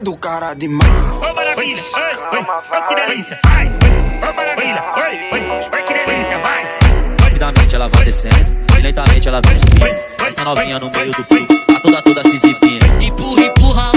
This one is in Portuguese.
do cara demais. Ô maravilha, oi, que delícia, vai. Ô maravilha, oi, que delícia, vai. Rapidamente ela vai descendo e lentamente ela vem subindo. Essa novinha no meio do fluxo, a toda se exibindo. Empurra, empurra